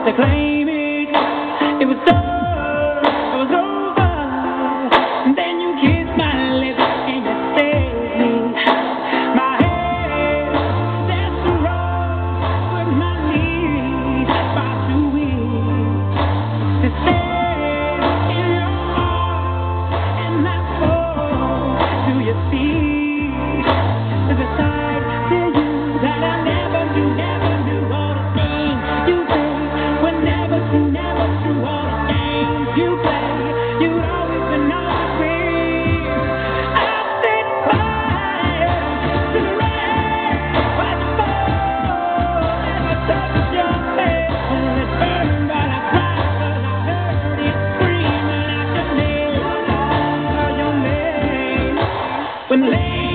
to claim it. It was done, it was over. And then you kissed my lips and you saved me. My head, that's the road with my knees far too weak to stay in your arms and not fall to your feet. To the side to you that I never knew all the things you say were never true all the games you play. You'd always been honest with. I set fire to the rain, watch it fall as I touched your face. And it burned, but I cried 'cause I heard it screaming out your name. When late